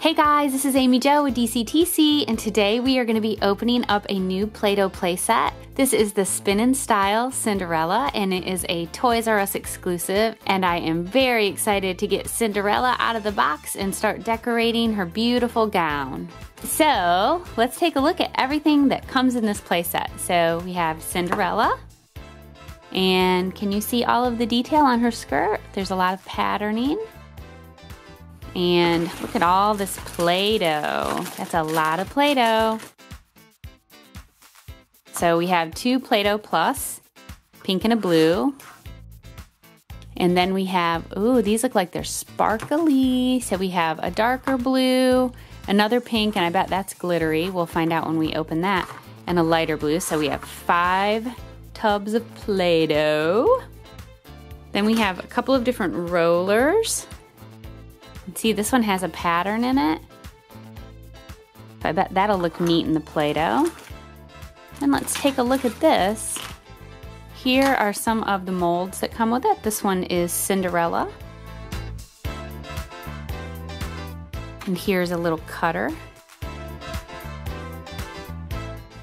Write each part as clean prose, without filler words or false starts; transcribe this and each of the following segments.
Hey guys, this is Amy Jo with DCTC, and today we are going to be opening up a new Play-Doh playset. This is the Spin and Style Cinderella, and it is a Toys R Us exclusive, and I am very excited to get Cinderella out of the box and start decorating her beautiful gown. So let's take a look at everything that comes in this playset. So we have Cinderella, and can you see all of the detail on her skirt? There's a lot of patterning. And look at all this Play-Doh. That's a lot of Play-Doh. So we have two Play-Doh Plus, pink and a blue. And then we have, ooh, these look like they're sparkly. So we have a darker blue, another pink, and I bet that's glittery. We'll find out when we open that. And a lighter blue. So we have 5 tubs of Play-Doh. Then we have a couple of different rollers. See, this one has a pattern in it. I bet that'll look neat in the Play-Doh. And let's take a look at this. Here are some of the molds that come with it. This one is Cinderella. And here's a little cutter.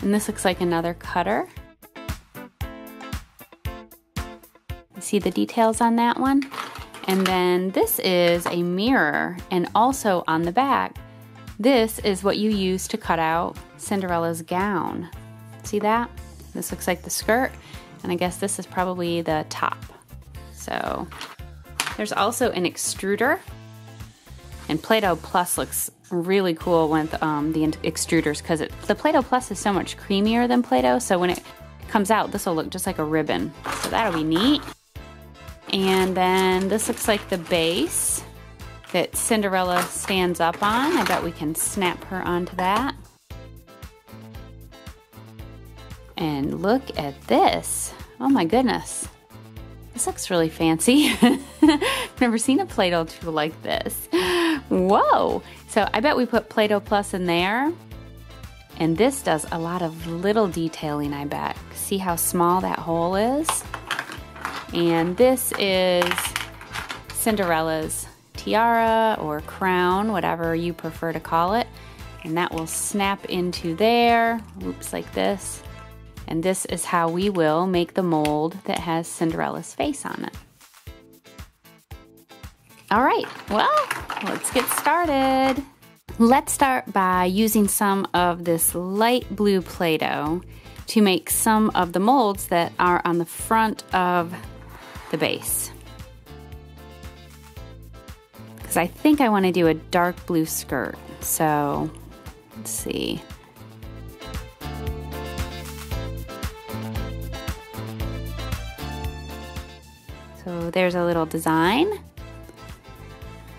And this looks like another cutter. You see the details on that one? And then this is a mirror, and also on the back, this is what you use to cut out Cinderella's gown. See that? This looks like the skirt, and I guess this is probably the top. So there's also an extruder, and Play-Doh Plus looks really cool with the extruders because the Play-Doh Plus is so much creamier than Play-Doh, so when it comes out, this will look just like a ribbon. So that'll be neat. And then this looks like the base that Cinderella stands up on. I bet we can snap her onto that. And look at this. Oh my goodness. This looks really fancy. I've never seen a Play-Doh tool like this. Whoa! So I bet we put Play-Doh Plus in there. And this does a lot of little detailing, I bet. See how small that hole is? And this is Cinderella's tiara or crown, whatever you prefer to call it. And that will snap into there, whoops, like this. And this is how we will make the mold that has Cinderella's face on it. All right, well, let's get started. Let's start by using some of this light blue Play-Doh to make some of the molds that are on the front of the base. Because I think I want to do a dark blue skirt. So let's see. So there's a little design.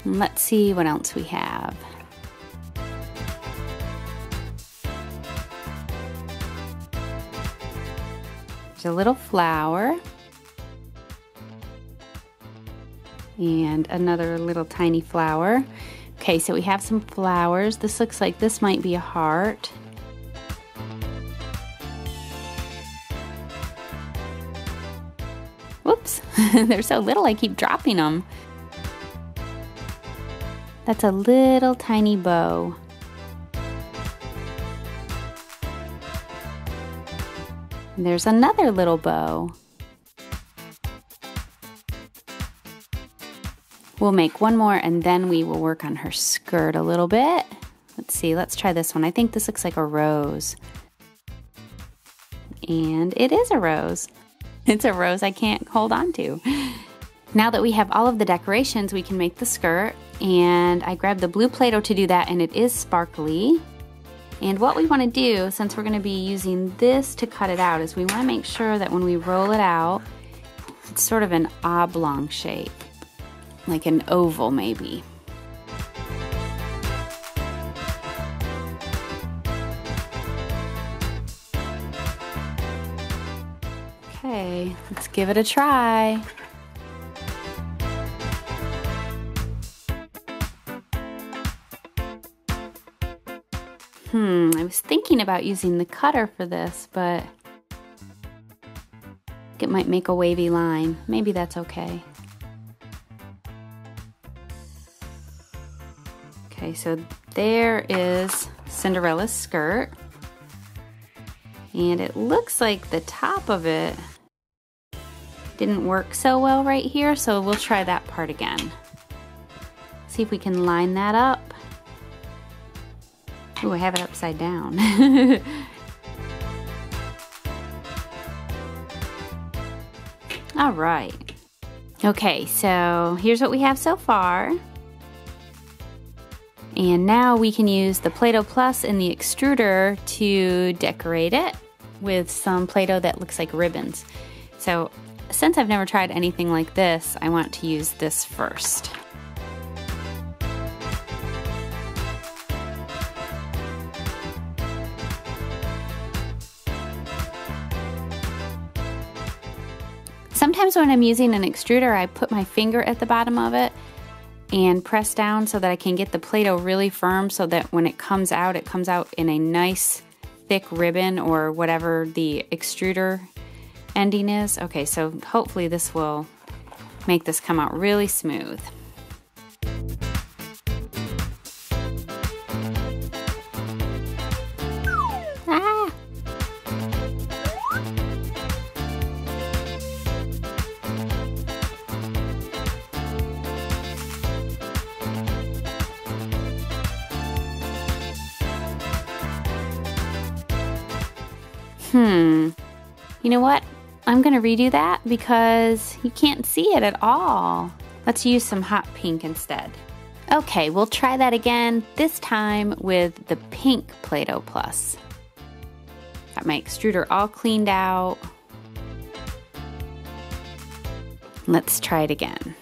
And let's see what else we have. There's a little flower. And another little tiny flower. Okay, so we have some flowers. This looks like this might be a heart. Whoops, they're so little I keep dropping them. That's a little tiny bow. And there's another little bow. We'll make one more and then we will work on her skirt a little bit. Let's see, let's try this one. I think this looks like a rose. And it is a rose. It's a rose I can't hold on to. Now that we have all of the decorations, we can make the skirt. And I grabbed the blue Play-Doh to do that, and it is sparkly. And what we want to do, since we're going to be using this to cut it out, is we want to make sure that when we roll it out, it's sort of an oblong shape. Like an oval, maybe. Okay, let's give it a try. I was thinking about using the cutter for this, but it might make a wavy line. Maybe that's okay. Okay, so there is Cinderella's skirt. And it looks like the top of it didn't work so well right here, so we'll try that part again. See if we can line that up. Ooh, I have it upside down. All right. Okay, so here's what we have so far. And now we can use the Play-Doh Plus in the extruder to decorate it with some Play-Doh that looks like ribbons. So since I've never tried anything like this, I want to use this first. Sometimes when I'm using an extruder, I put my finger at the bottom of it and press down so that I can get the Play-Doh really firm so that when it comes out in a nice thick ribbon or whatever the extruder ending is. Okay, so hopefully this will make this come out really smooth. Ah! You know what? I'm gonna redo that because you can't see it at all. Let's use some hot pink instead. Okay, we'll try that again, this time with the pink Play-Doh Plus. Got my extruder all cleaned out. Let's try it again.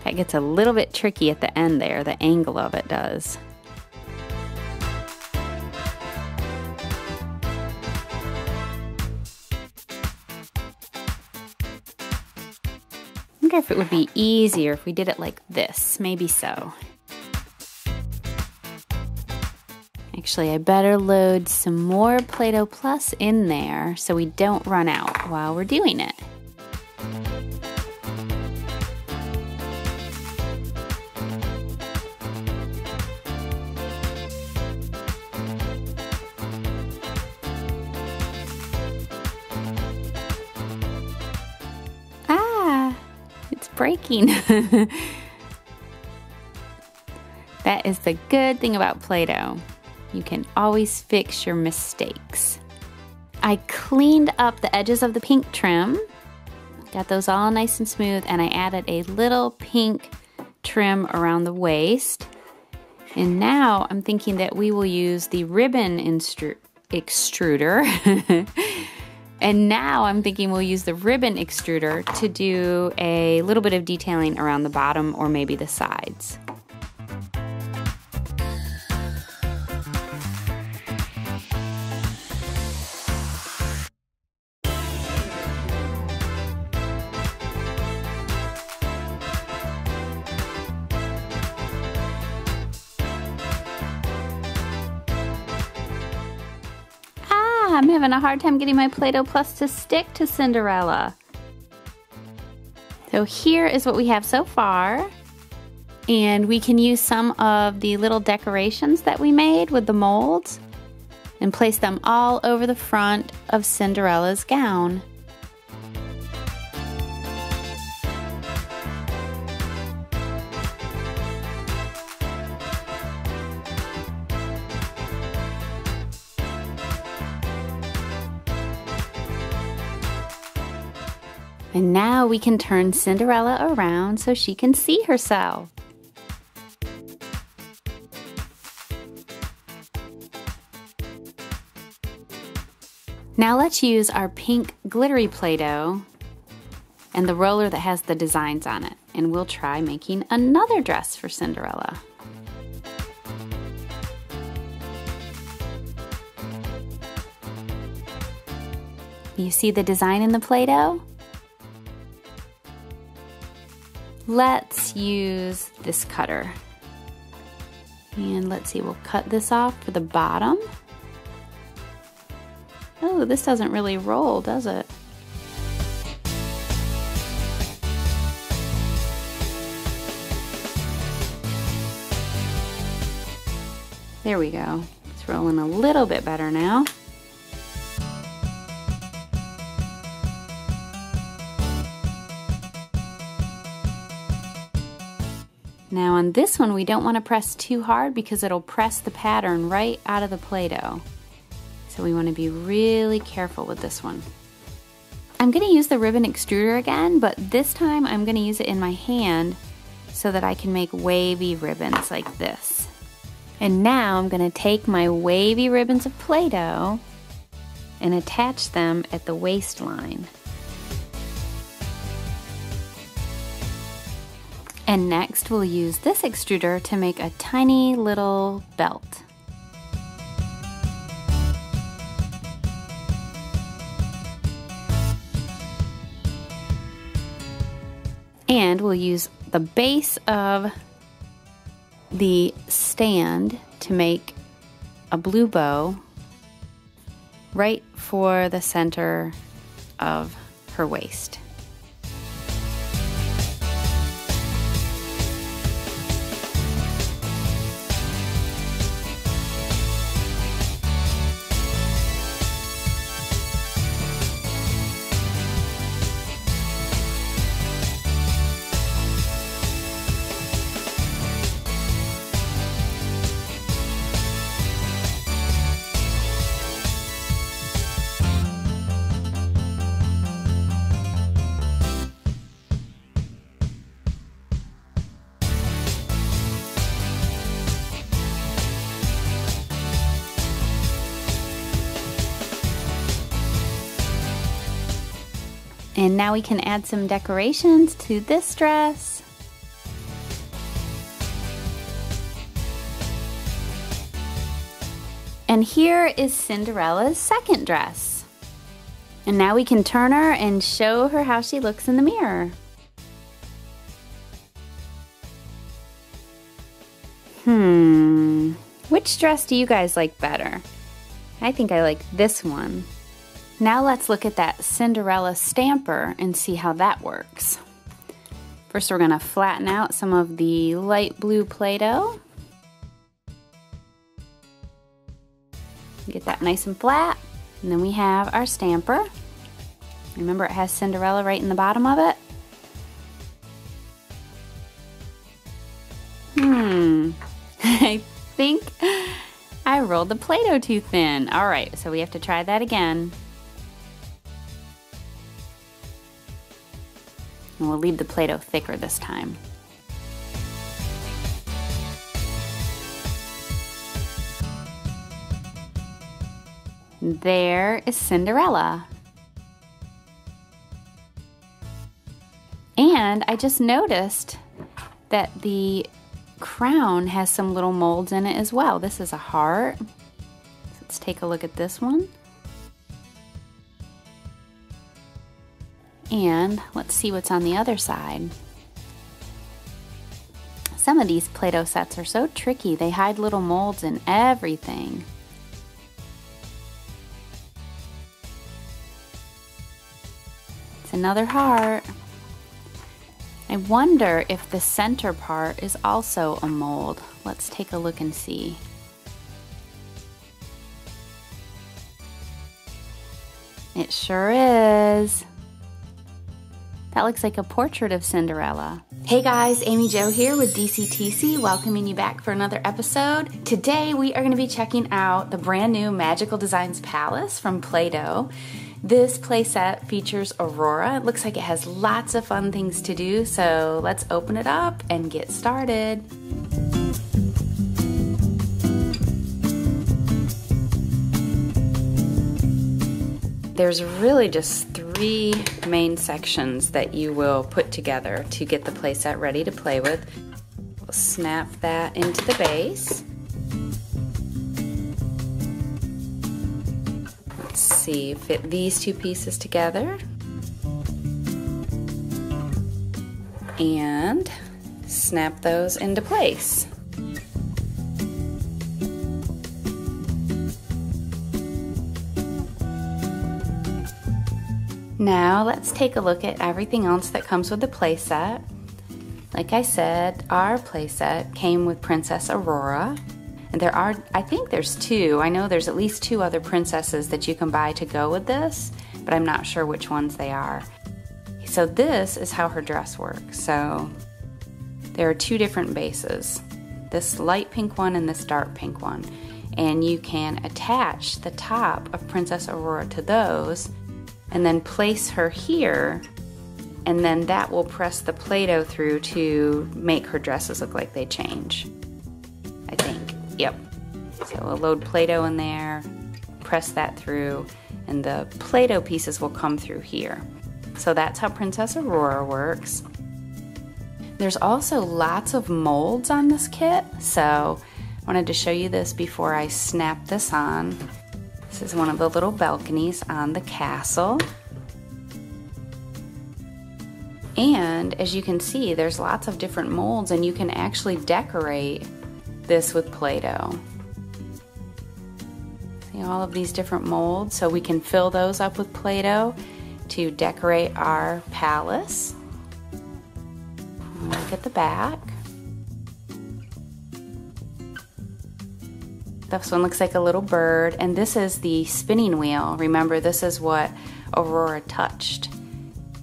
That gets a little bit tricky at the end there, the angle of it does. I wonder if it would be easier if we did it like this. Maybe so. Actually, I better load some more Play-Doh Plus in there so we don't run out while we're doing it. Breaking. That is the good thing about Play-Doh. You can always fix your mistakes. I cleaned up the edges of the pink trim. Got those all nice and smooth, and I added a little pink trim around the waist. And now I'm thinking that we will use the ribbon extruder. And now I'm thinking we'll use the ribbon extruder to do a little bit of detailing around the bottom or maybe the sides. I'm having a hard time getting my Play-Doh Plus to stick to Cinderella. So here is what we have so far. And we can use some of the little decorations that we made with the molds and place them all over the front of Cinderella's gown. And now we can turn Cinderella around so she can see herself. Now let's use our pink glittery Play-Doh and the roller that has the designs on it. And we'll try making another dress for Cinderella. You see the design in the Play-Doh? Let's use this cutter. And let's see, we'll cut this off for the bottom. Oh, this doesn't really roll, does it? There we go. It's rolling a little bit better now. Now on this one, we don't want to press too hard because it'll press the pattern right out of the Play-Doh. So we want to be really careful with this one. I'm going to use the ribbon extruder again, but this time I'm going to use it in my hand so that I can make wavy ribbons like this. And now I'm going to take my wavy ribbons of Play-Doh and attach them at the waistline. And next we'll use this extruder to make a tiny little belt. And we'll use the base of the stand to make a blue bow right for the center of her waist. And now we can add some decorations to this dress. And here is Cinderella's second dress. And now we can turn her and show her how she looks in the mirror. Which dress do you guys like better? I think I like this one. Now let's look at that Cinderella stamper and see how that works. First we're going to flatten out some of the light blue Play-Doh. Get that nice and flat. And then we have our stamper. Remember, it has Cinderella right in the bottom of it. I think I rolled the Play-Doh too thin. All right, so we have to try that again. And we'll leave the Play-Doh thicker this time. There is Cinderella. And I just noticed that the crown has some little molds in it as well. This is a heart. Let's take a look at this one. And let's see what's on the other side. Some of these Play-Doh sets are so tricky. They hide little molds in everything. It's another heart. I wonder if the center part is also a mold. Let's take a look and see. It sure is. That looks like a portrait of Cinderella. Hey guys, Amy Jo here with DCTC, welcoming you back for another episode. Today we are going to be checking out the brand new Magical Designs Palace from Playdough. This playset features Aurora. It looks like it has lots of fun things to do, so let's open it up and get started. There's really just three main sections that you will put together to get the playset ready to play with. We'll snap that into the base. Let's see, fit these two pieces together. And snap those into place. Now let's take a look at everything else that comes with the playset. Like I said, our playset came with Princess Aurora. And there are, I think there's two. I know there's at least two other princesses that you can buy to go with this, but I'm not sure which ones they are. So this is how her dress works. So there are two different bases, this light pink one and this dark pink one. And you can attach the top of Princess Aurora to those and then place her here, and then that will press the Play-Doh through to make her dresses look like they change, I think. Yep. So we'll load Play-Doh in there, press that through, and the Play-Doh pieces will come through here. So that's how Princess Aurora works. There's also lots of molds on this kit, so I wanted to show you this before I snap this on. This is one of the little balconies on the castle. And as you can see, there's lots of different molds, and you can actually decorate this with Play-Doh. See all of these different molds, so we can fill those up with Play-Doh to decorate our palace. Look at the back. This one looks like a little bird, and this is the spinning wheel. Remember, this is what Aurora touched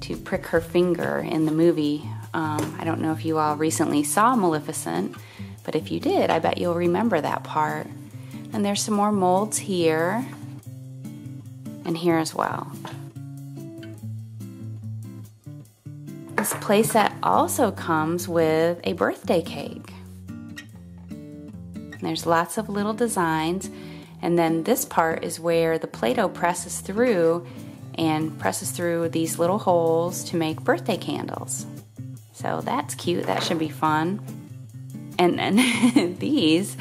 to prick her finger in the movie. I don't know if you all recently saw Maleficent, but if you did, I bet you'll remember that part. And there's some more molds here and here as well. This playset also comes with a birthday cake. There's lots of little designs, and then this part is where the Play-Doh presses through these little holes to make birthday candles. So that's cute, that should be fun. And then these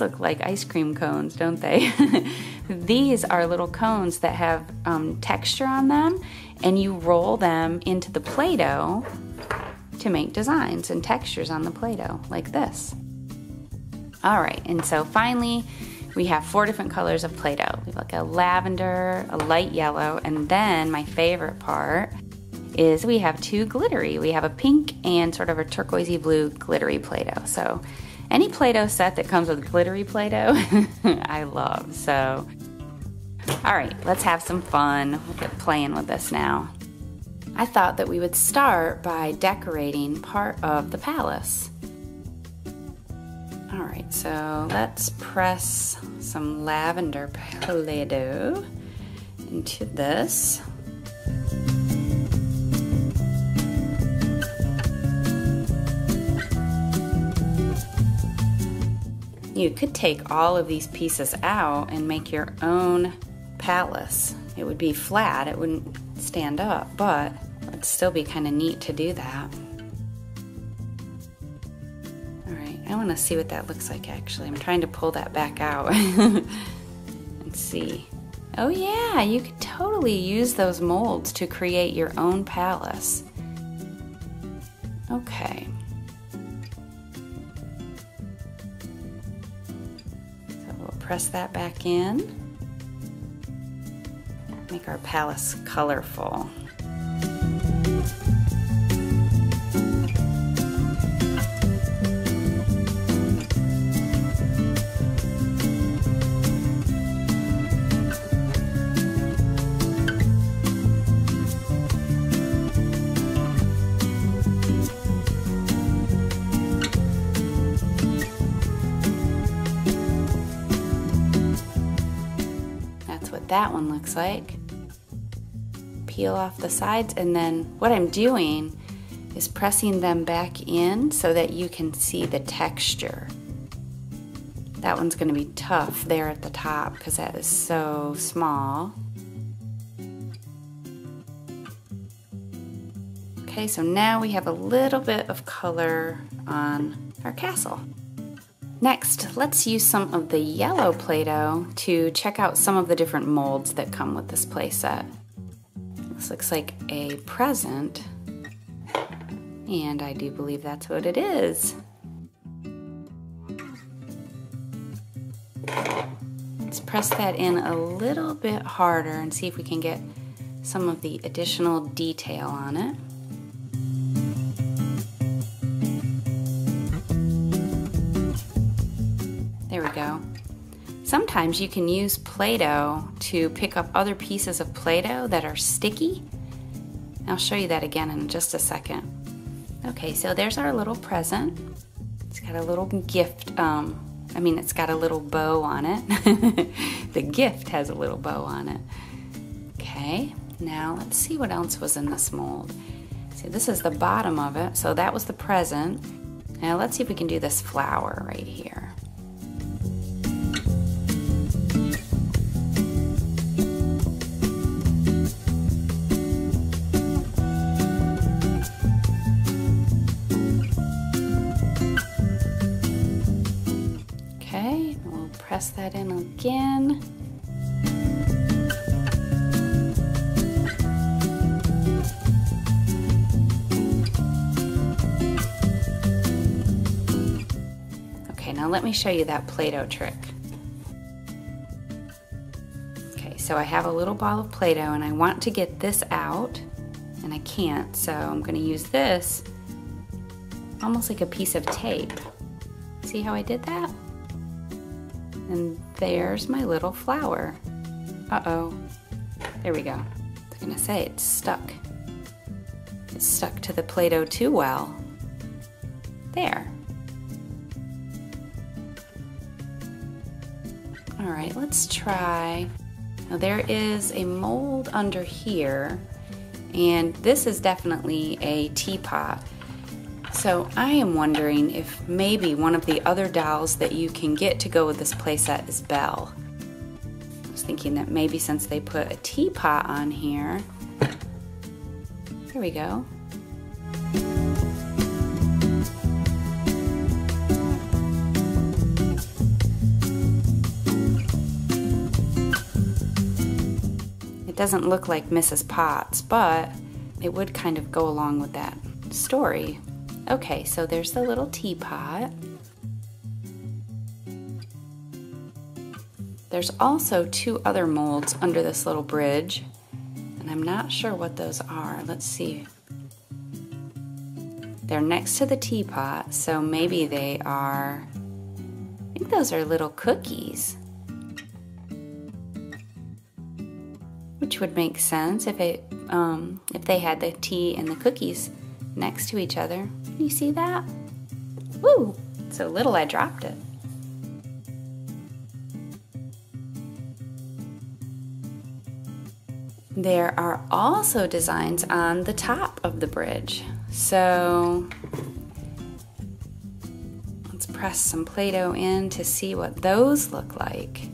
look like ice cream cones, don't they? These are little cones that have texture on them, and you roll them into the Play-Doh to make designs and textures on the Play-Doh, like this. All right, and so finally, we have 4 different colors of Play-Doh. We have like a lavender, a light yellow, and then my favorite part is we have 2 glittery. We have a pink and sort of a turquoisey blue glittery Play-Doh. So any Play-Doh set that comes with glittery Play-Doh, I love. So, all right, let's have some fun. We'll get playing with this now. I thought that we would start by decorating part of the palace. All right, so let's press some lavender Play-Doh into this. You could take all of these pieces out and make your own palace. It would be flat, it wouldn't stand up, but it'd still be kind of neat to do that. I want to see what that looks like actually. I'm trying to pull that back out and see. Oh yeah, you could totally use those molds to create your own palace. Okay. So we'll press that back in. Make our palace colorful. That one looks like. Peel off the sides, and then what I'm doing is pressing them back in so that you can see the texture. That one's going to be tough there at the top because that is so small. Okay, so now we have a little bit of color on our castle. Next, let's use some of the yellow Play-Doh to check out some of the different molds that come with this play set. This looks like a present, and I do believe that's what it is. Let's press that in a little bit harder and see if we can get some of the additional detail on it. Sometimes you can use Play-Doh to pick up other pieces of Play-Doh that are sticky. I'll show you that again in just a second. Okay, so there's our little present. It's got a little gift, it's got a little bow on it. The gift has a little bow on it. Okay, now let's see what else was in this mold. See, this is the bottom of it, so that was the present. Now let's see if we can do this flower right here. Okay, we'll press that in again. Now let me show you that Play-Doh trick. Okay, so I have a little ball of Play-Doh and I want to get this out and I can't, so I'm going to use this almost like a piece of tape. See how I did that? And there's my little flower. Uh-oh. There we go. I was going to say it's stuck. It's stuck to the Play-Doh too well. There. All right, let's try. Now there is a mold under here, and this is definitely a teapot. So I am wondering if maybe one of the other dolls that you can get to go with this playset is Belle. I was thinking that maybe since they put a teapot on here, there we go. It doesn't look like Mrs. Potts, but it would kind of go along with that story. Okay, so there's the little teapot. There's also two other molds under this little bridge, and I'm not sure what those are. Let's see. They're next to the teapot, so maybe they are, I think those are little cookies. Which would make sense if they had the tea and the cookies next to each other. Can you see that? Woo! So little I dropped it. There are also designs on the top of the bridge. So let's press some Play-Doh in to see what those look like.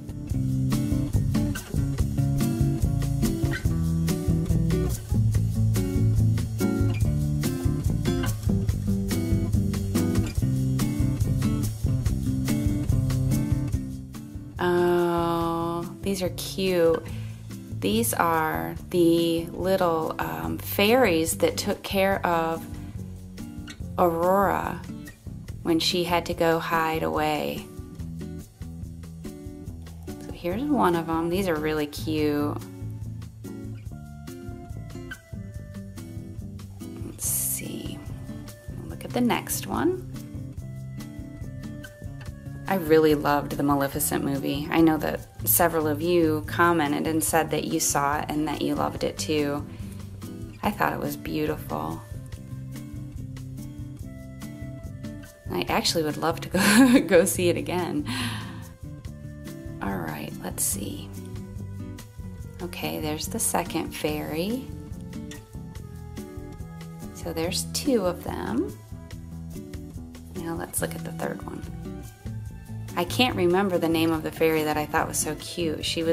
These are cute. These are the little fairies that took care of Aurora when she had to go hide away. So here's one of them. These are really cute. Let's see. Look at the next one. I really loved the Maleficent movie. I know that several of you commented and said that you saw it and that you loved it too. I thought it was beautiful. I actually would love to go see it again. All right, let's see. Okay, there's the second fairy. So there's two of them. Now let's look at the third one. I can't remember the name of the fairy that I thought was so cute. She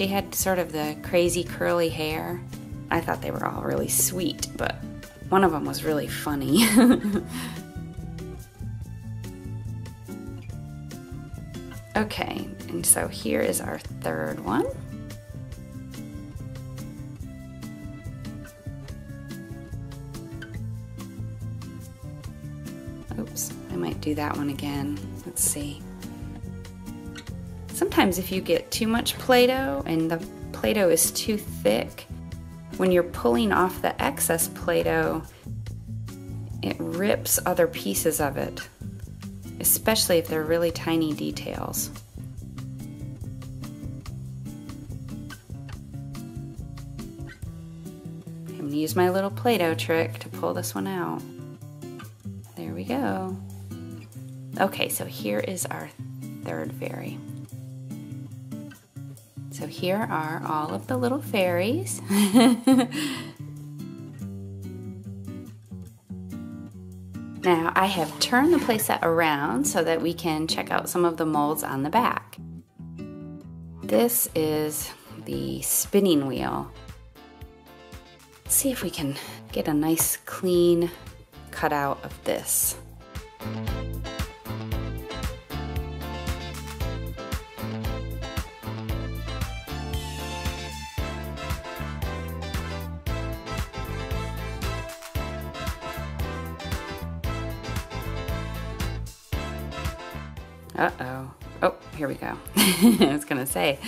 had sort of the crazy curly hair. I thought they were all really sweet, but one of them was really funny. Okay, and so here is our third one. Oops, I might do that one again. Let's see. Sometimes if you get too much Play-Doh and the Play-Doh is too thick, when you're pulling off the excess Play-Doh, it rips other pieces of it, especially if they're really tiny details. gonna use my little Play-Doh trick to pull this one out. There we go. Okay, so here is our third fairy. So here are all of the little fairies. Now I have turned the playset around so that we can check out some of the molds on the back. This is the spinning wheel. Let's see if we can get a nice clean cutout of this. Uh-oh. Oh, here we go. I was gonna say,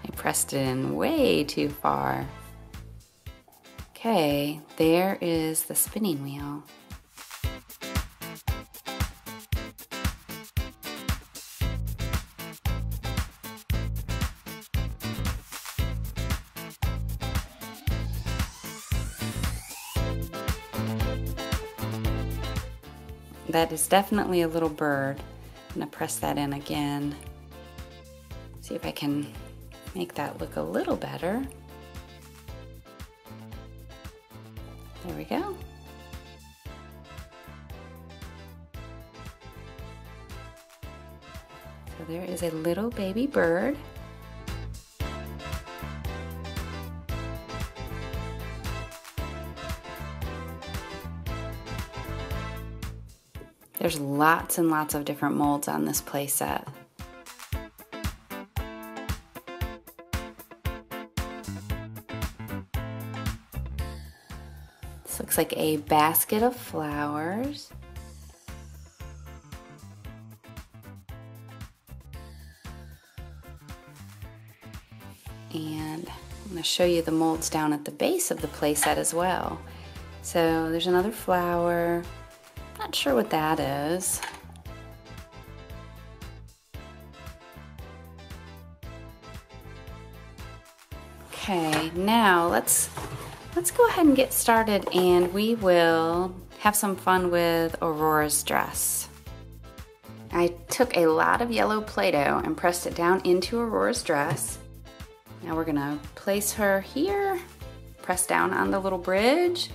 I pressed it in way too far. Okay, there is the spinning wheel. That is definitely a little bird. I'm gonna press that in again. See if I can make that look a little better. There we go. So there is a little baby bird. There's lots and lots of different molds on this playset. This looks like a basket of flowers. And I'm going to show you the molds down at the base of the playset as well. So there's another flower. Not sure what that is. Okay, now let's go ahead and get started, and we will have some fun with Aurora's dress. I took a lot of yellow Play-Doh and pressed it down into Aurora's dress. Now we're gonna place her here, press down on the little bridge.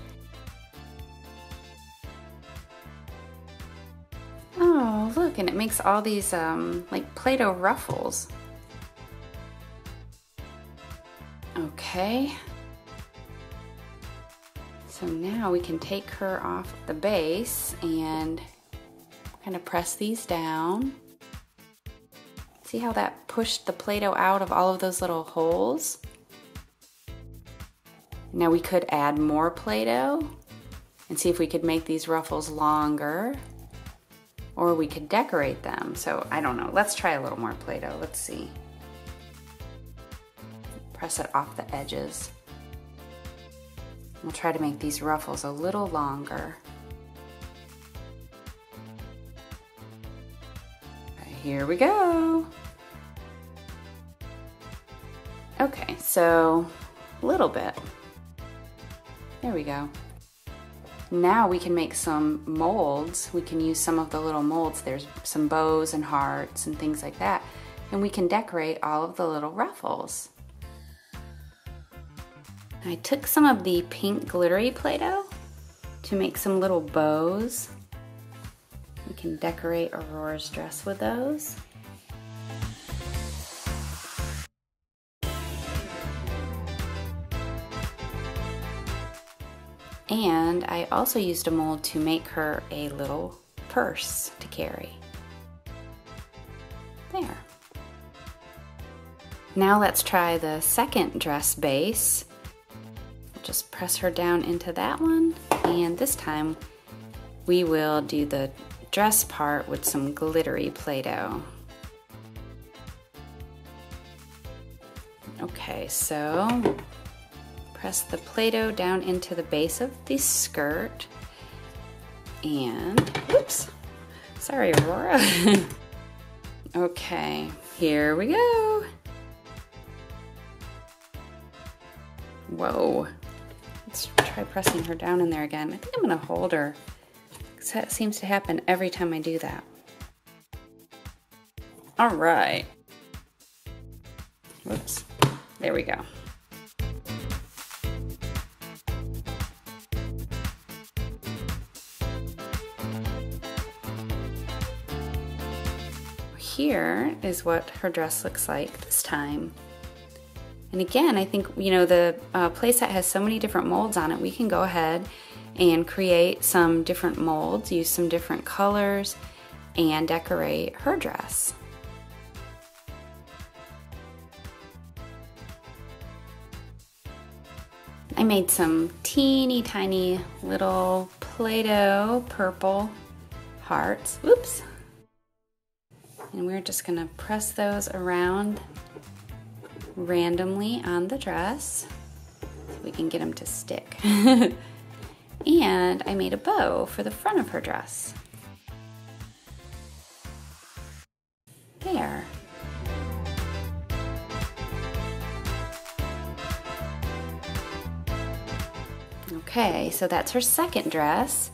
Oh, look, and it makes all these like Play-Doh ruffles. Okay. So now we can take her off the base and kind of press these down. See how that pushed the Play-Doh out of all of those little holes? Now we could add more Play-Doh and see if we could make these ruffles longer. Or we could decorate them. So I don't know. Let's try a little more Play-Doh. Let's see. Press it off the edges. We'll try to make these ruffles a little longer. Here we go. Okay, so a little bit. There we go. Now we can make some molds. We can use some of the little molds. There's some bows and hearts and things like that. And we can decorate all of the little ruffles. I took some of the pink glittery Play-Doh to make some little bows. We can decorate Aurora's dress with those. And I also used a mold to make her a little purse to carry. There. Now let's try the second dress base. We'll just press her down into that one, and this time we will do the dress part with some glittery Play-Doh. Okay, so press the Play-Doh down into the base of the skirt, and, oops, sorry Aurora. Okay, here we go. Whoa, Let's try pressing her down in there again. I think I'm gonna hold her, because that seems to happen every time I do that. All right. Whoops, there we go. Here is what her dress looks like this time. And again, I think, you know, the playset has so many different molds on it, we can go ahead and create some different molds, use some different colors, and decorate her dress. I made some teeny tiny little Play-Doh purple hearts. Oops. And we're just gonna press those around randomly on the dress so we can get them to stick. And I made a bow for the front of her dress. There. Okay, so that's her second dress.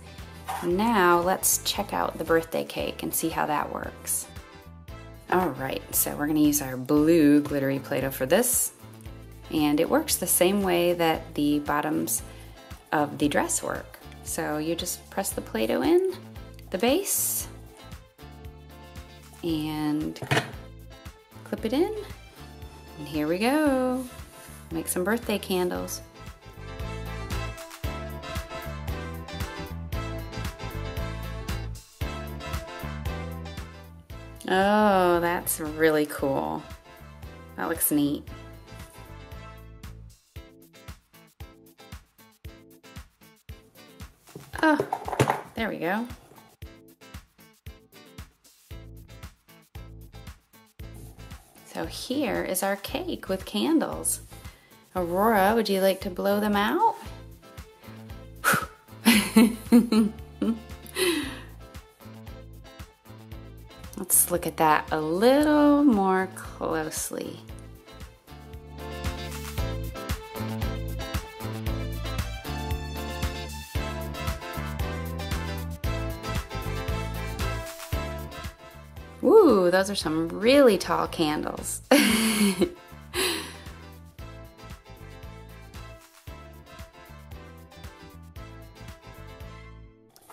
Now let's check out the birthday cake and see how that works. All right, so we're gonna use our blue glittery Play-Doh for this. And it works the same way that the bottoms of the dress work. So you just press the Play-Doh in, the base, and clip it in. And here we go. Make some birthday candles. Oh, that's really cool. That looks neat. Oh, there we go. So here is our cake with candles. Aurora, would you like to blow them out? Let's look at that a little more closely. Ooh, those are some really tall candles.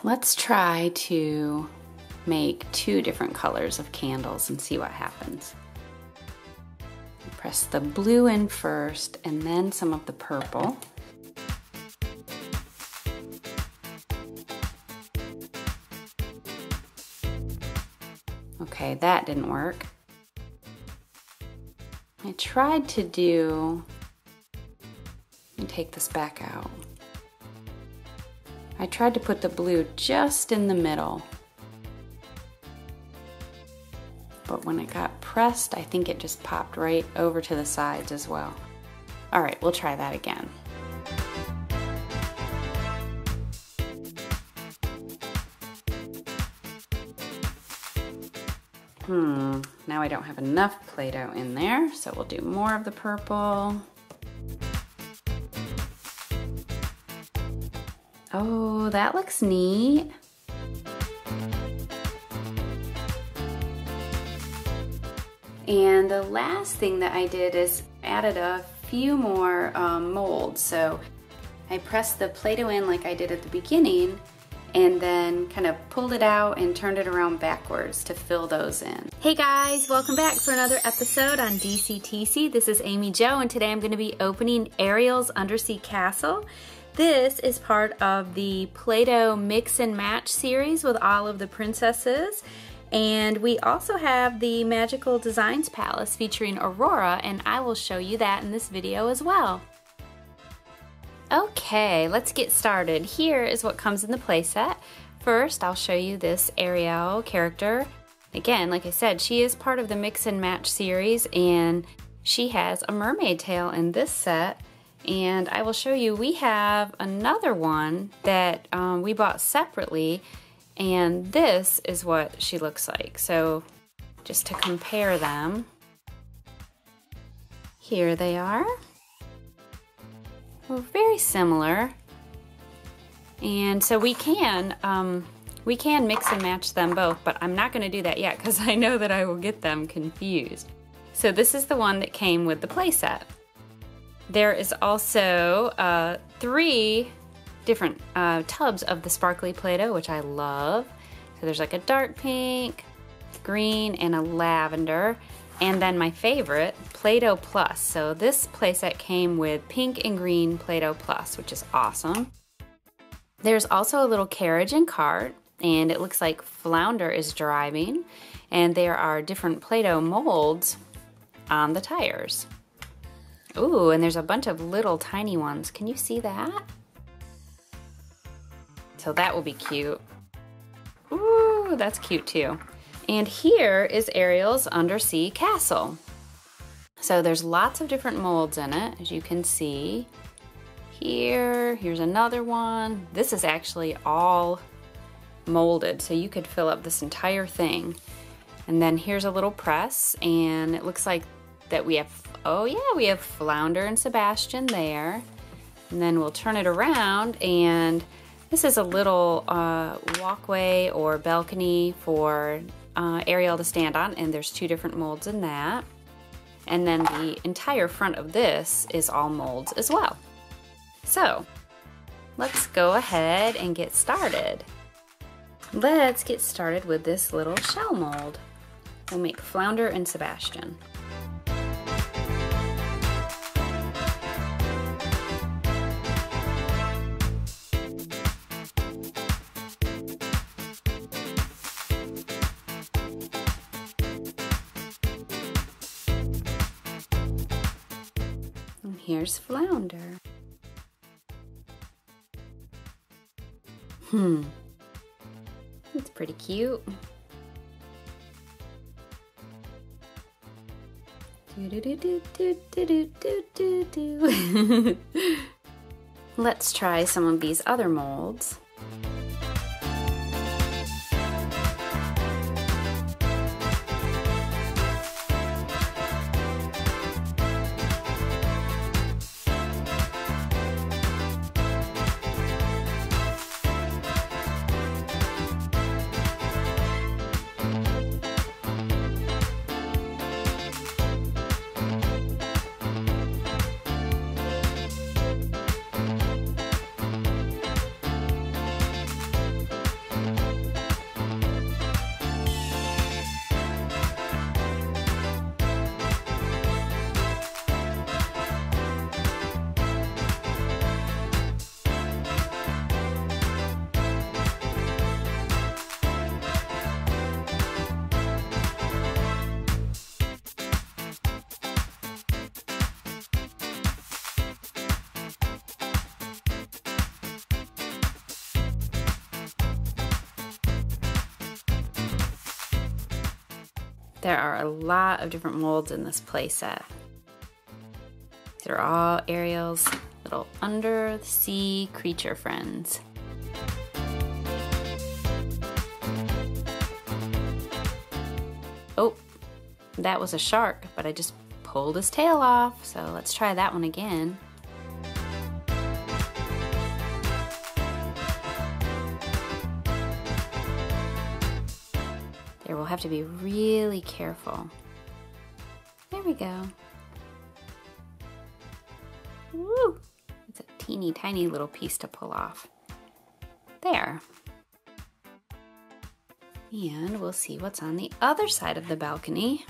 Let's try to make 2 different colors of candles and see what happens. Press the blue in first and then some of the purple. Okay, that didn't work. I tried to do, let me take this back out. I tried to put the blue just in the middle. But when it got pressed, I think it just popped right over to the sides as well. All right, we'll try that again. Now I don't have enough Play-Doh in there, so we'll do more of the purple. Oh, that looks neat. And the last thing that I did is added a few more molds. So I pressed the Play-Doh in like I did at the beginning, and then kind of pulled it out and turned it around backwards to fill those in. Hey guys, welcome back for another episode on DCTC. This is Amy Jo, and today I'm going to be opening Ariel's Undersea Castle. This is part of the Play-Doh Mix and Match series with all of the princesses. And we also have the Magical Designs Palace featuring Aurora, and I will show you that in this video as well. Okay, let's get started. Here is what comes in the playset. First, I'll show you this Ariel character. Again, like I said, she is part of the Mix and Match series, and she has a mermaid tail in this set. And I will show you, we have another one that we bought separately, and this is what she looks like. So just to compare them, here they are. very similar. And so we can mix and match them both, but I'm not going to do that yet because I know that I will get them confused. So this is the one that came with the playset. There is also 3 different tubs of the sparkly Play-Doh, which I love. So there's like a dark pink, green, and a lavender. And then my favorite, Play-Doh Plus. So this playset came with pink and green Play-Doh Plus, which is awesome. There's also a little carriage and cart, and it looks like Flounder is driving, and there are different Play-Doh molds on the tires. Ooh, and there's a bunch of little tiny ones. Can you see that? So that will be cute. Ooh, that's cute too. And here is Ariel's Undersea Castle. So there's lots of different molds in it, as you can see. Here's another one. This is actually all molded, so you could fill up this entire thing. And then here's a little press, and it looks like that we have, oh yeah, we have Flounder and Sebastian there. And then we'll turn it around, and this is a little walkway or balcony for Ariel to stand on, and there's 2 different molds in that. And then the entire front of this is all molds as well. So let's go ahead and get started. Let's get started with this little shell mold. We'll make Flounder and Sebastian. And here's Flounder. It's pretty cute. Let's try some of these other molds. There are a lot of different molds in this playset. These are all Ariel's little undersea creature friends. Oh, that was a shark, but I just pulled his tail off, so let's try that one again. There, we'll have to be really careful. There we go. Woo! It's a teeny tiny little piece to pull off. There. And we'll see what's on the other side of the balcony.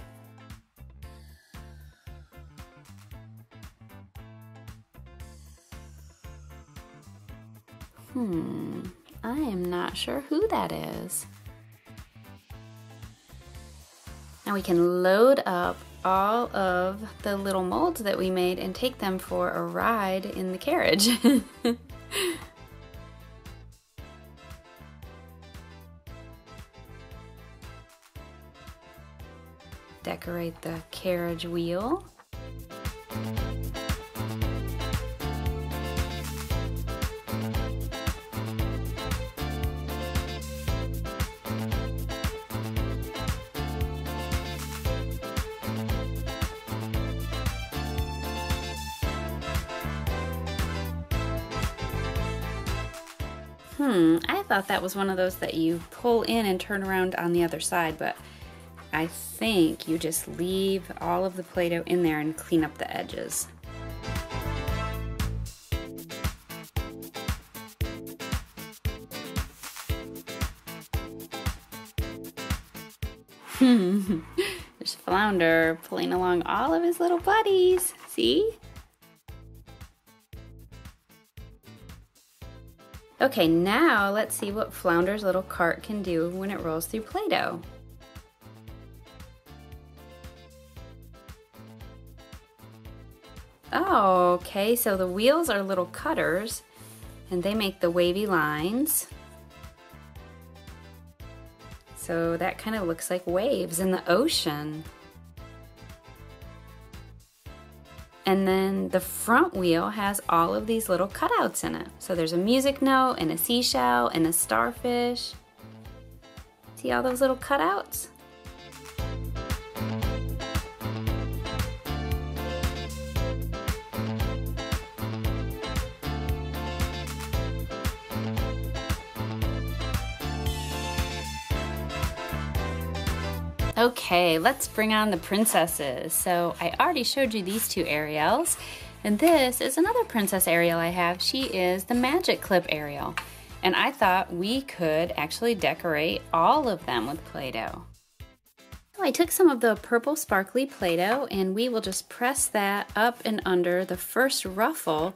I am not sure who that is. Now we can load up all of the little molds that we made and take them for a ride in the carriage. Decorate the carriage wheel. I thought that was one of those that you pull in and turn around on the other side, but I think you just leave all of the Play-Doh in there and clean up the edges. There's Flounder pulling along all of his little buddies. See? Okay, now let's see what Flounder's little cart can do when it rolls through Play-Doh. Oh, okay, so the wheels are little cutters and they make the wavy lines. So that kind of looks like waves in the ocean. And then the front wheel has all of these little cutouts in it. So there's a music note and a seashell and a starfish. See all those little cutouts? Okay, let's bring on the princesses. So I already showed you these two Ariels, and this is another Princess Ariel I have. She is the Magic Clip Ariel, and I thought we could actually decorate all of them with Play-Doh. So I took some of the purple sparkly Play-Doh, and we will just press that up and under the first ruffle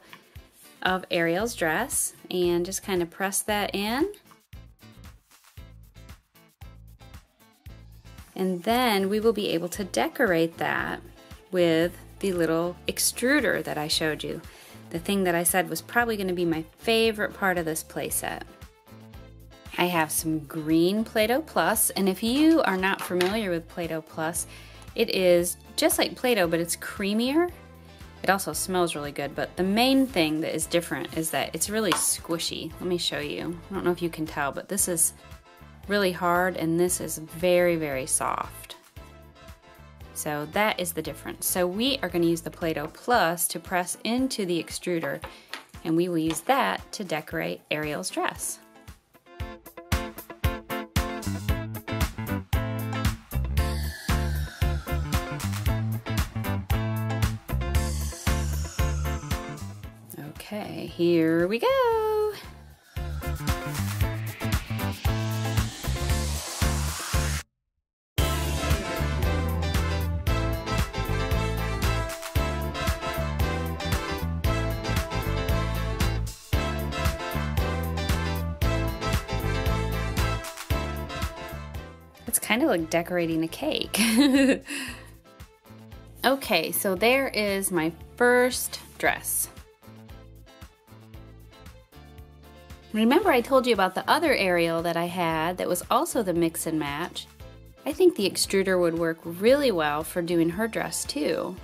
of Ariel's dress, and just kind of press that in. And then we will be able to decorate that with the little extruder that I showed you. The thing that I said was probably going to be my favorite part of this playset. I have some green Play-Doh Plus, and if you are not familiar with Play-Doh Plus, it is just like Play-Doh, but it's creamier. It also smells really good, but the main thing that is different is that it's really squishy. Let me show you. I don't know if you can tell, but this is really hard and this is very, very soft. So that is the difference. So we are going to use the Play-Doh Plus to press into the extruder, and we will use that to decorate Ariel's dress. Okay, here we go. It's kind of like decorating a cake. Okay, so there is my first dress. Remember I told you about the other Ariel that I had that was also the mix and match? I think the extruder would work really well for doing her dress too.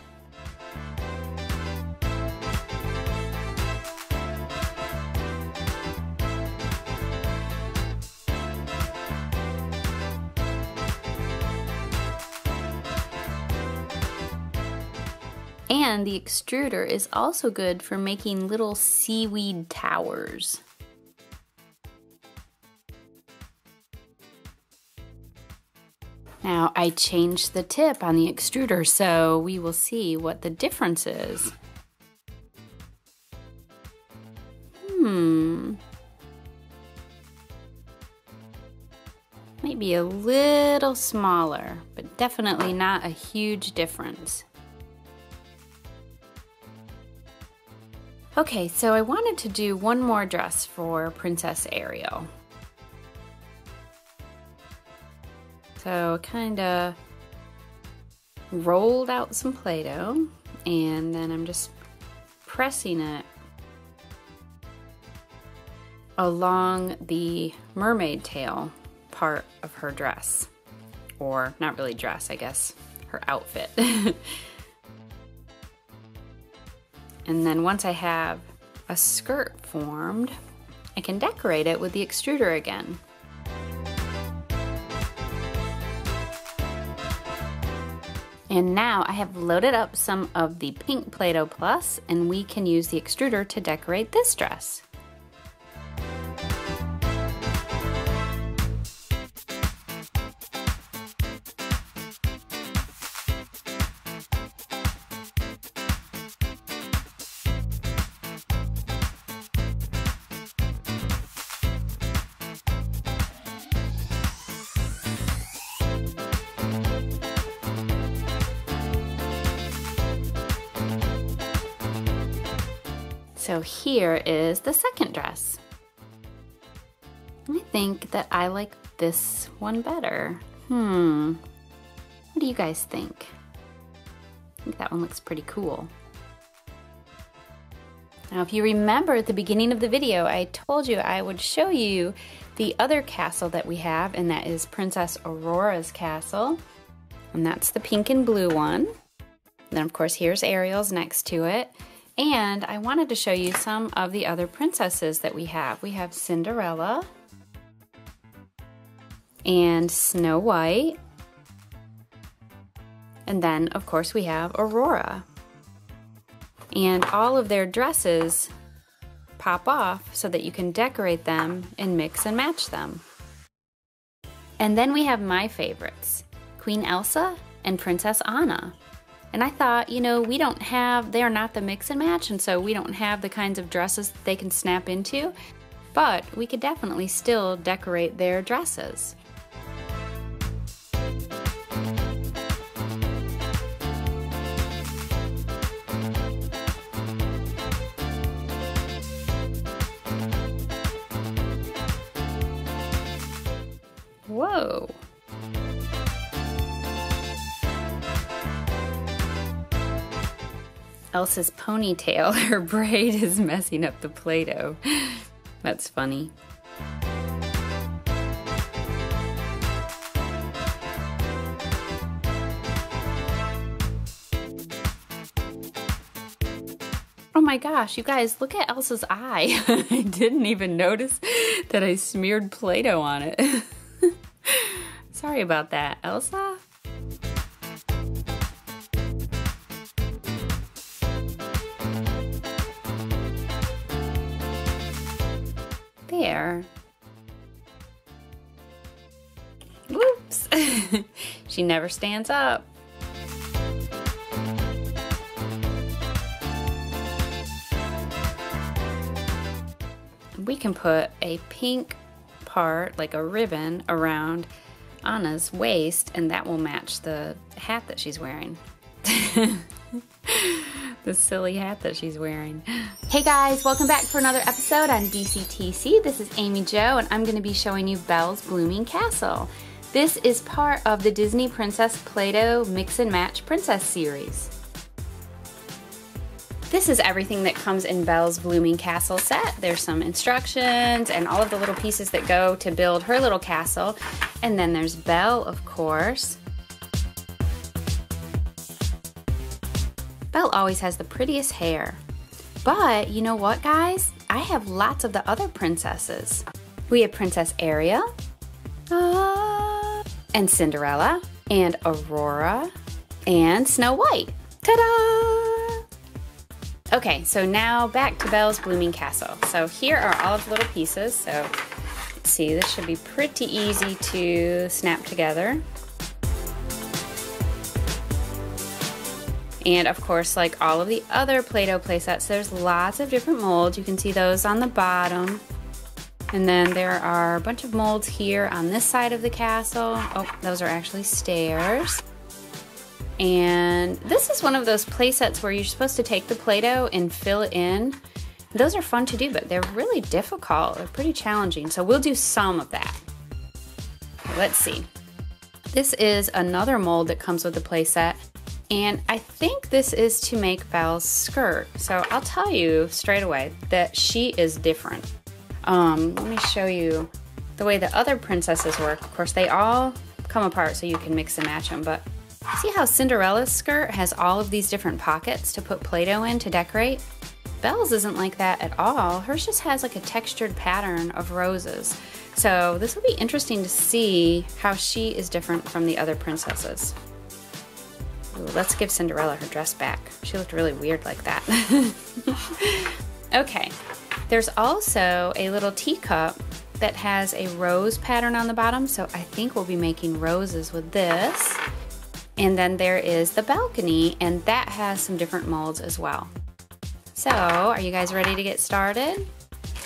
And the extruder is also good for making little seaweed towers. Now I changed the tip on the extruder, so we will see what the difference is. Might be a little smaller, but definitely not a huge difference. Okay, so I wanted to do one more dress for Princess Ariel. So kind of rolled out some Play-Doh, and then I'm just pressing it along the mermaid tail part of her dress. Or not really dress, I guess, her outfit. And then once I have a skirt formed, I can decorate it with the extruder again. And now I have loaded up some of the pink Play-Doh Plus, and we can use the extruder to decorate this dress. So here is the second dress. I think that I like this one better. What do you guys think? I think that one looks pretty cool. Now, if you remember at the beginning of the video, I told you I would show you the other castle that we have, and that is Princess Aurora's castle. And that's the pink and blue one. And then, of course, here's Ariel's next to it. And I wanted to show you some of the other princesses that we have. We have Cinderella and Snow White. And then, of course, we have Aurora. And all of their dresses pop off so that you can decorate them and mix and match them. And then we have my favorites, Queen Elsa and Princess Anna. And I thought, you know, they are not the mix and match, and so we don't have the kinds of dresses that they can snap into, but we could definitely still decorate their dresses. Whoa! Elsa's ponytail, her braid is messing up the Play-Doh. That's funny. Oh my gosh, you guys, look at Elsa's eye. I didn't even notice that I smeared Play-Doh on it. Sorry about that, Elsa. There. Whoops. She never stands up. We can put a pink part, like a ribbon, around Anna's waist, and that will match the hat that she's wearing. The silly hat that she's wearing. Hey guys, welcome back for another episode on DCTC. This is Amy Jo, and I'm going to be showing you Belle's Blooming Castle. This is part of the Disney Princess Play-Doh Mix and Match Princess series. This is everything that comes in Belle's Blooming Castle set. There's some instructions and all of the little pieces that go to build her little castle. And then there's Belle, of course. Belle always has the prettiest hair. But you know what, guys? I have lots of the other princesses. We have Princess Ariel, and Cinderella, and Aurora, and Snow White. Ta-da! Okay, so now back to Belle's Blooming Castle. So here are all of the little pieces. So let's see, this should be pretty easy to snap together. And of course, like all of the other Play-Doh playsets, there's lots of different molds. You can see those on the bottom. And then there are a bunch of molds here on this side of the castle. Oh, those are actually stairs. And this is one of those playsets where you're supposed to take the Play-Doh and fill it in. Those are fun to do, but they're really difficult. They're pretty challenging. So we'll do some of that. Okay, let's see. This is another mold that comes with the playset. And I think this is to make Belle's skirt. So I'll tell you straight away that she is different. Let me show you the way the other princesses work. Of course, they all come apart so you can mix and match them. But see how Cinderella's skirt has all of these different pockets to put Play-Doh in to decorate? Belle's isn't like that at all. Hers just has like a textured pattern of roses. So this will be interesting to see how she is different from the other princesses. Ooh, let's give Cinderella her dress back. She looked really weird like that. Okay, there's also a little teacup that has a rose pattern on the bottom, so I think we'll be making roses with this. And then there is the balcony, and that has some different molds as well. So, are you guys ready to get started?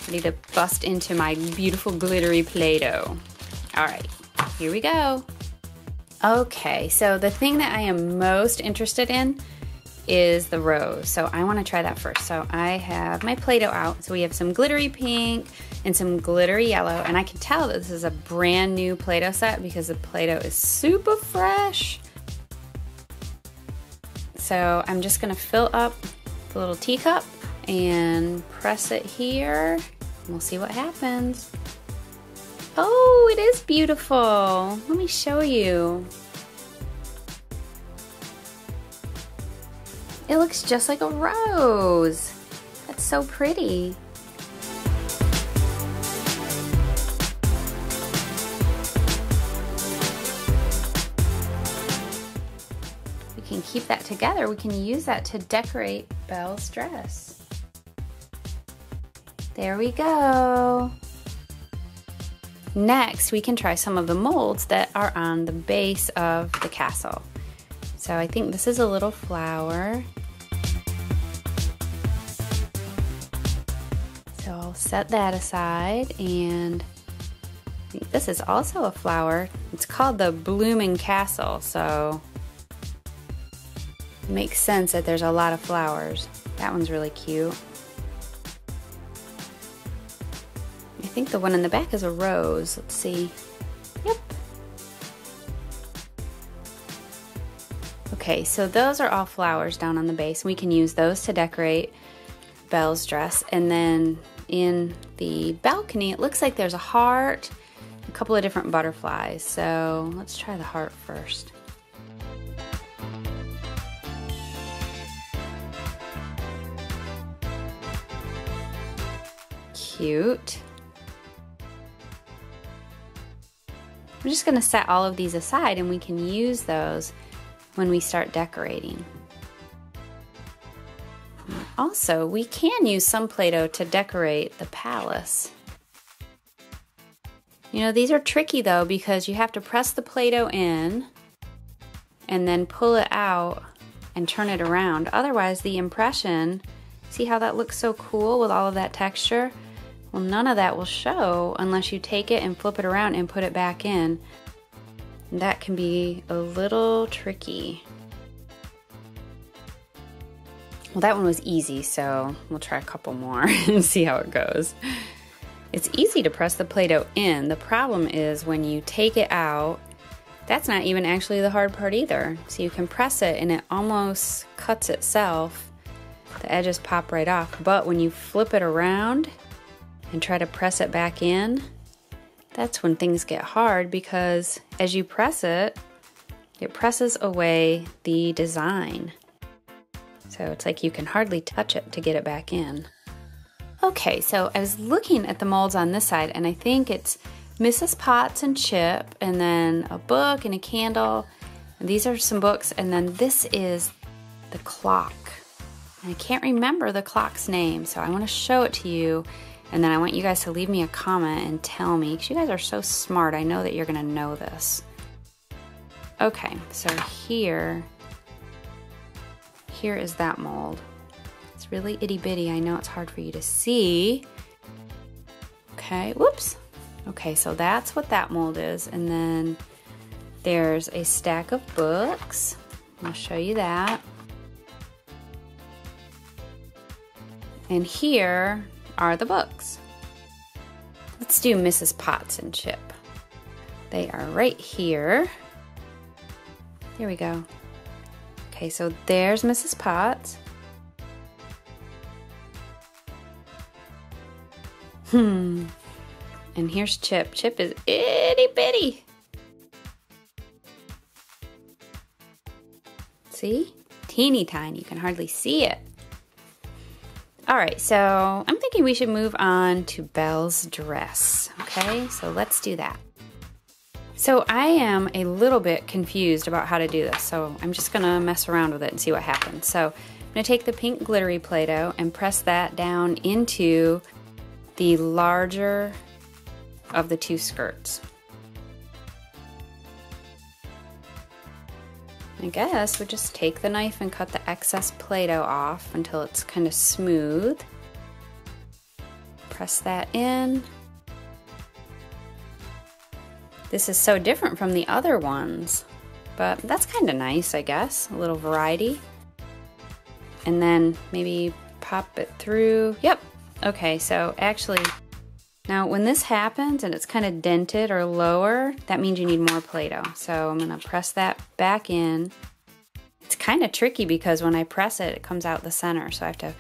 Ready to bust into my beautiful glittery Play-Doh. All right, here we go. Okay, so the thing that I am most interested in is the rose. So I want to try that first. So I have my Play-Doh out. So we have some glittery pink and some glittery yellow. And I can tell that this is a brand new Play-Doh set because the Play-Doh is super fresh. So I'm just going to fill up the little teacup and press it here. We'll see what happens. Oh, it is beautiful. Let me show you. It looks just like a rose. That's so pretty. We can keep that together. We can use that to decorate Belle's dress. There we go. Next, we can try some of the molds that are on the base of the castle. So I think this is a little flower. So I'll set that aside, and I think this is also a flower. It's called the Blooming Castle, so it makes sense that there's a lot of flowers. That one's really cute. I think the one in the back is a rose. Let's see. Yep. Okay, so those are all flowers down on the base. We can use those to decorate Belle's dress. And then in the balcony, it looks like there's a heart, a couple of different butterflies. So let's try the heart first. Cute. I'm just going to set all of these aside and we can use those when we start decorating. Also, we can use some Play-Doh to decorate the palace. You know, these are tricky though because you have to press the Play-Doh in and then pull it out and turn it around. Otherwise, the impression, see how that looks so cool with all of that texture? Well, none of that will show unless you take it and flip it around and put it back in. And that can be a little tricky. Well, that one was easy, so we'll try a couple more and see how it goes. It's easy to press the Play-Doh in. The problem is when you take it out, that's not even actually the hard part either. So you can press it and it almost cuts itself. The edges pop right off. But when you flip it around and try to press it back in, that's when things get hard because as you press it, it presses away the design. So it's like you can hardly touch it to get it back in. Okay, so I was looking at the molds on this side and I think it's Mrs. Potts and Chip and then a book and a candle. And these are some books and then this is the clock. And I can't remember the clock's name, so I want to show it to you. And then I want you guys to leave me a comment and tell me, because you guys are so smart, I know that you're going to know this. Okay, so here is that mold. It's really itty bitty. I know it's hard for you to see. Okay, whoops. Okay, so that's what that mold is. And then there's a stack of books. I'll show you that. And here are the books. Let's do Mrs. Potts and Chip. They are right here. There we go. Okay, so there's Mrs. Potts. And here's Chip. Chip is itty bitty. See? Teeny tiny. You can hardly see it. All right, so I'm thinking we should move on to Belle's dress. Okay, so let's do that. So I am a little bit confused about how to do this, so I'm just gonna mess around with it and see what happens. So I'm gonna take the pink glittery Play-Doh and press that down into the larger of the two skirts. I guess we just take the knife and cut the excess Play-Doh off until it's kind of smooth. Press that in. This is so different from the other ones, but that's kind of nice, I guess. A little variety. and then maybe pop it through. Yep. Okay, so actually, now when this happens and it's kind of dented or lower, that means you need more Play-Doh. So I'm gonna press that back in. It's kind of tricky because when I press it, it comes out the center. So I have to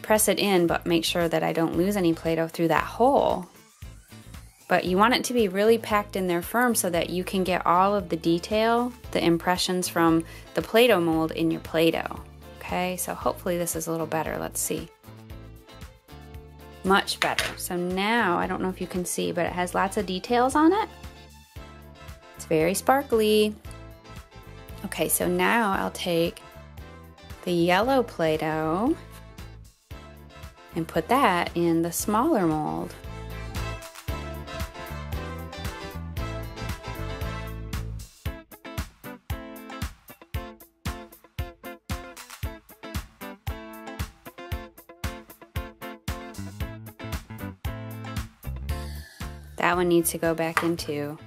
press it in, but make sure that I don't lose any Play-Doh through that hole. But you want it to be really packed in there firm so that you can get all of the detail, the impressions from the Play-Doh mold in your Play-Doh. Okay, so hopefully this is a little better. Let's see. Much better. So now, I don't know if you can see, but it has lots of details on it. It's very sparkly. Okay, so now I'll take the yellow Play-Doh and put that in the smaller mold. That one needs to go back in too.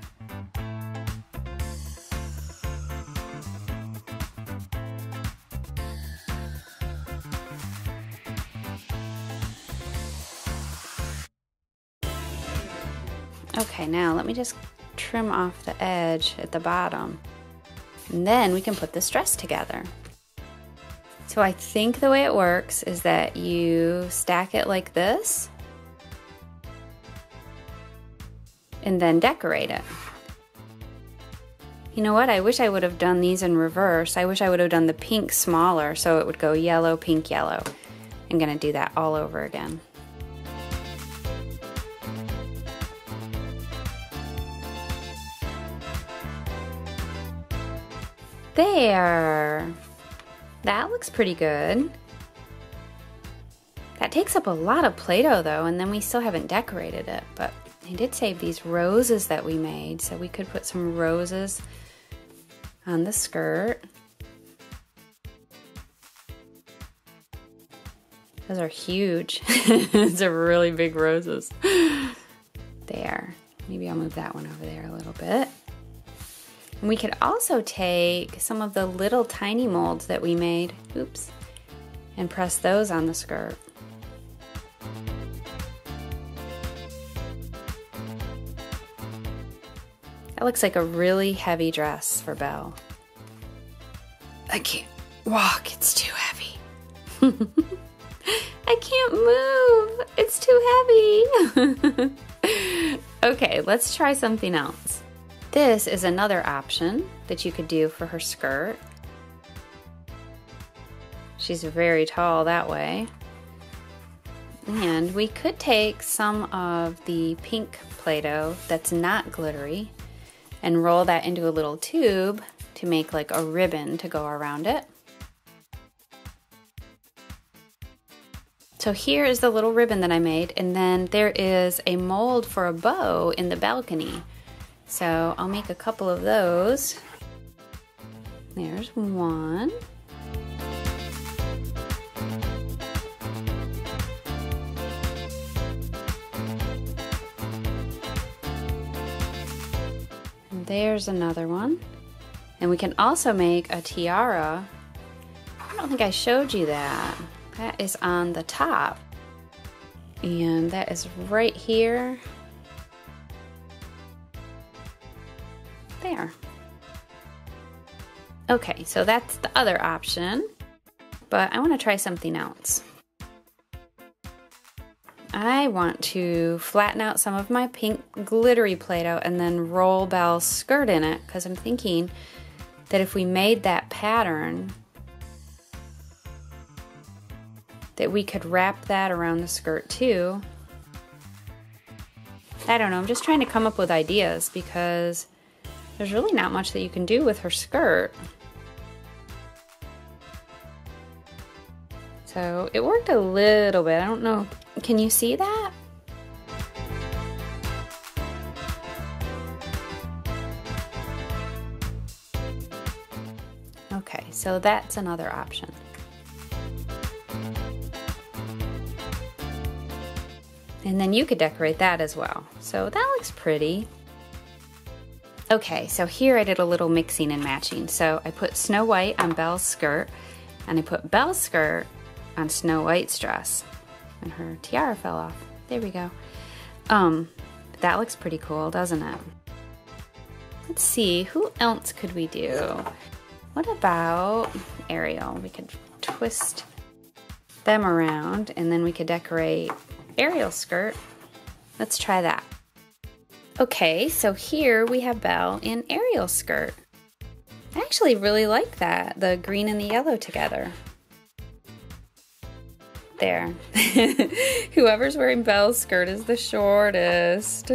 Okay, now let me just trim off the edge at the bottom. And then we can put this dress together. So I think the way it works is that you stack it like this and then decorate it. You know what? I wish I would have done these in reverse. I wish I would have done the pink smaller so it would go yellow, pink, yellow. I'm gonna do that all over again. There! That looks pretty good. That takes up a lot of Play-Doh though, and then we still haven't decorated it, but I did save these roses that we made, so we could put some roses on the skirt. Those are huge. Those are really big roses. There. Maybe I'll move that one over there a little bit. And we could also take some of the little tiny molds that we made, oops, and press those on the skirt. That looks like a really heavy dress for Belle. I can't walk, it's too heavy. I can't move, it's too heavy. Okay, let's try something else. This is another option that you could do for her skirt. She's very tall that way. And we could take some of the pink Play-Doh that's not glittery and roll that into a little tube to make like a ribbon to go around it. So here is the little ribbon that I made, and then there is a mold for a bow in the balcony. So I'll make a couple of those. There's one. And there's another one. And we can also make a tiara. I don't think I showed you that. That is on the top. And that is right here. There. Okay, so that's the other option, but I want to try something else. I want to flatten out some of my pink glittery Play-Doh and then roll Belle's skirt in it, because I'm thinking that if we made that pattern, that we could wrap that around the skirt too. I don't know, I'm just trying to come up with ideas because there's really not much that you can do with her skirt. So it worked a little bit. I don't know. Can you see that? Okay, so that's another option. And then you could decorate that as well. So that looks pretty. Okay, so here I did a little mixing and matching. So I put Snow White on Belle's skirt, And I put Belle's skirt on Snow White's dress. And her tiara fell off. There we go. That looks pretty cool, doesn't it? Let's see, who else could we do? What about Ariel? We could twist them around and then we could decorate Ariel's skirt. Let's try that. Okay, so here we have Belle in Ariel's skirt. I actually really like that, the green and the yellow together. There. Whoever's wearing Belle's skirt is the shortest.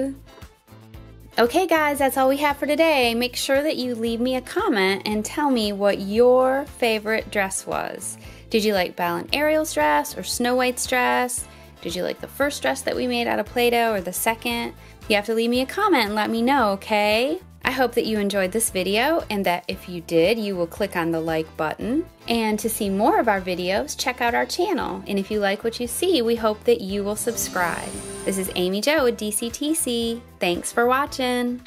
Okay guys, that's all we have for today. Make sure that you leave me a comment and tell me what your favorite dress was. Did you like Belle and Ariel's dress or Snow White's dress? Did you like the first dress that we made out of Play-Doh or the second? You have to leave me a comment and let me know, okay? I hope that you enjoyed this video and that if you did, you will click on the like button. And to see more of our videos, check out our channel. And if you like what you see, we hope that you will subscribe. This is Amy Jo with DCTC. Thanks for watching.